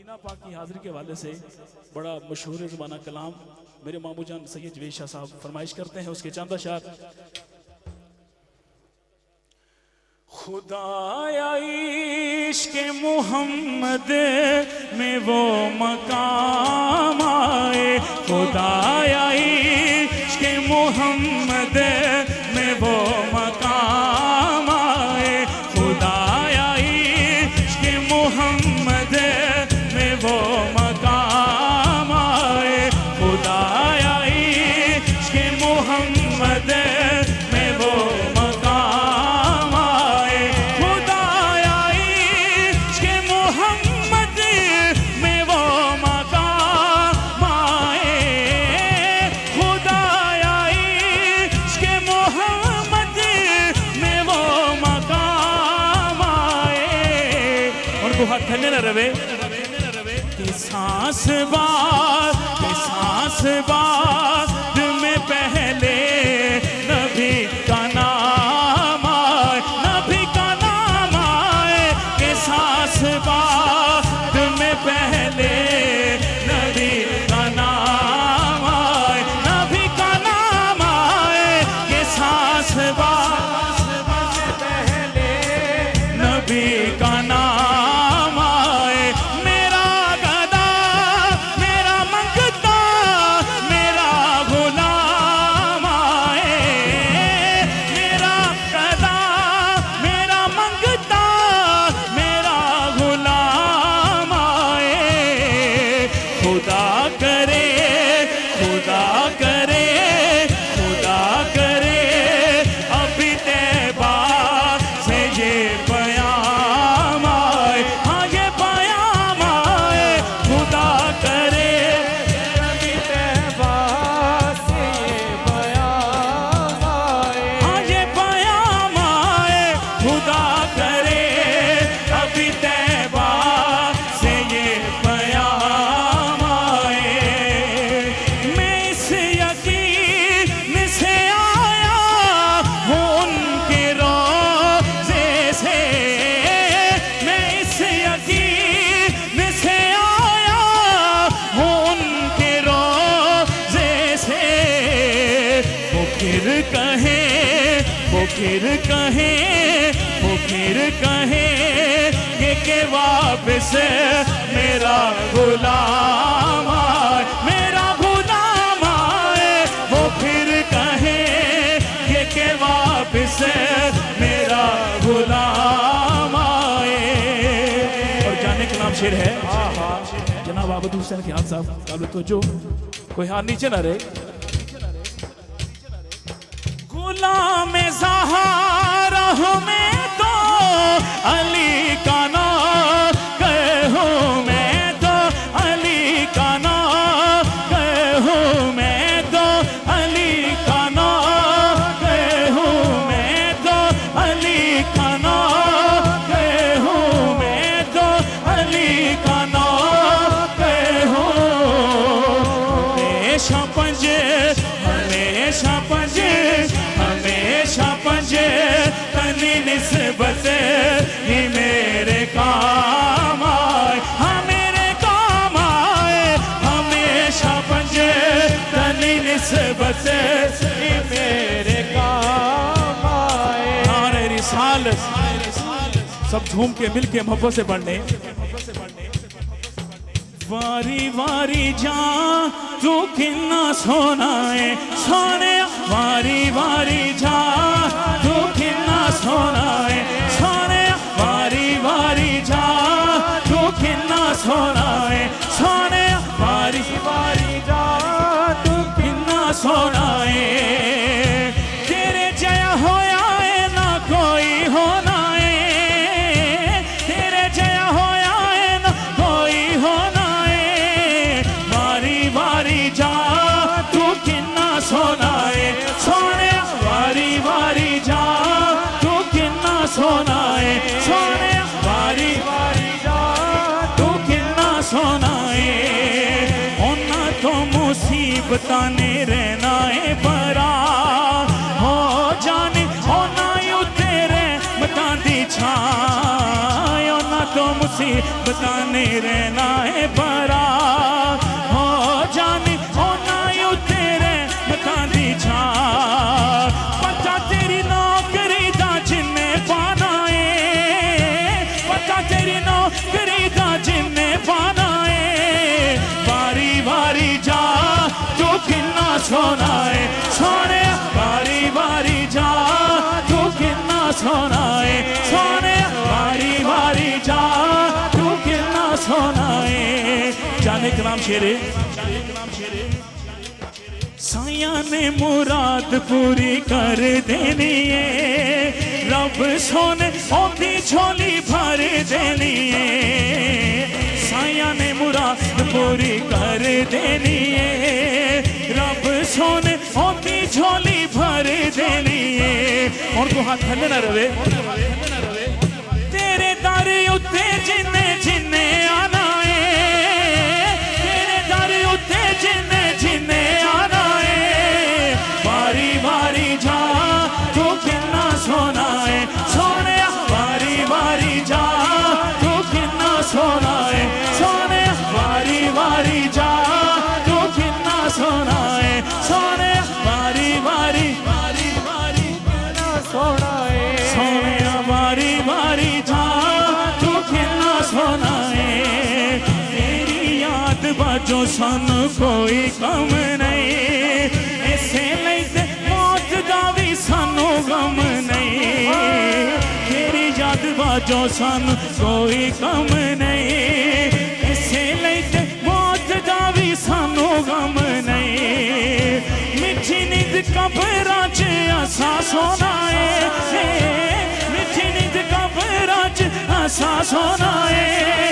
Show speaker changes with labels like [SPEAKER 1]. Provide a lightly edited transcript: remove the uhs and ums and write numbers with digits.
[SPEAKER 1] Medina पाक की हाजिरी के हवाले से बड़ा मशहूर ज़माना कलाम मेरे मामू जान सैयद जवेद शाह साहब फरमाइश करते हैं, उसके चंद अशार। खुदाया इश्क़ मुहम्मद में वो मकाम आए, खुदाया इश्क़ मुहम्मद में वो मकाम आए, खुदाया इश्क़ मुहम्मद में वो मकाम आए, खुदाया इश्क़ मुहम्मद में वो मकाम आए, खुदाया इश्क़ मुहम्मद में वो मकाम आए, खुदाया इश्क़ मुहम्मद में वो मकाम आए। उनको हाथ ठंडे न रवे कि सांस बाद में पहले नबी का नाम आए, नबी का नाम आए, कि सांस बाद में पहले नबी का नाम आए, नबी का नाम आए, कि सांस बाद में पहले नबी का नाम आए। मेरा गदा मेरा मंगता मेरा गुलाम आए, मेरा गदा मेरा मंगता मेरा गुलाम आए, खुदा करे खुदा करे खुदा करे अभी तैबा से ये बयाम आए, हाँ ये बयाम आए, खुदा करे अभी तैबा से ये बयाम आए, हाँ ये बयाम आए, खुदा करे अभी तैबा से ये बयाम आए। मैं इस यकीन से आया हूँ उनके रोज़े से, मैं इस यकीन से आया हूँ उनके रोज़े से। वो फिर कहे वो फिर कहे वो फिर कहे कि वापस मेरा गुलाम आए, मेरा गुलाम आए, वो फिर कहे कि वापस मेरा गुलाम आए। और जाने का नाम शेर है जनाब आबद हुसैन के हाथ साहब, काबिल तवज्जो, कोई हाथ नीचे ना रहे। गुलाम ज़हरा हूँ मैं तो अली का नाम कहूँ, मैं तो अली का नाम कहूँ, मैं तो अली का नाम कहूँ, मैं तो अली का नाम कहूँ, मैं तो अली का नाम कहूँ। हमेशा पंजे हमेशा पंजे हमेशा पंजे तनी निस्बत ही मेरे काम आए, हाँ मेरे काम आए, हमेशा पंजे तनी निस्बत ही मेरे काम आए। नारे रिसालत सब झूम के मिल के मोहब्बत से पढ़ने। वारी वारी जान तू किन्ना सोना है सोने, वारी वारी जान तू किन्ना सोना है सोने, वारी वारी जान तू किन्ना सोना है सोने, वारी वारी जान तू किन्ना सोना है। तेरे जया होया है ना कोई होना है, तेरे जया होया है ना कोई होना है, वारी वारी जा तू किन्ना सोना है सोने, वारी वारी जा तू किन्ना सोना है सोने, वारी वारी जा तू किन्ना सोना है। उन्ना तो मुसीबतां ने रहना है बरा हो जाने, होना यू तेरे मतां दी छाए, उन्ना तो मुसीबतां ने रहना है सोना है सोने वारी वारी जा तू कितना सोना है सोने वारी वारी जा तू कितना सोना है जाने कलाम शेरे साया ने मुराद पूरी कर देनी है रब सोने ओदी झोली भर देनी है साया ने मुराद पूरी कर देनी है रब सोने ओदी झोली भर देनी है और को हाथ थले ना रवे तेरे दर उत्ते जिन्ने जिन्ने आना है तेरे दर उत्ते जिन्ने जिन्ने आना वारी वारी जा तू कितना सोना है सोने वारी वारी जा तू कितना सोना है सोने वारी वारी जा तू कितना सोना है सोने वारी वारी वारी वारी कितना सोना है सोने वारी वारी जा तू कितना सोना है तेरी याद बाजो सन कोई कम नहीं सानू गम नहीं तेरी याद बाजो सानू कोई कम नहीं इसे लेते मौत दा भी सानू गम नहीं मिठी नींद कब्रां च असा सोना है मिठी नींद कब्रां च असा सोना है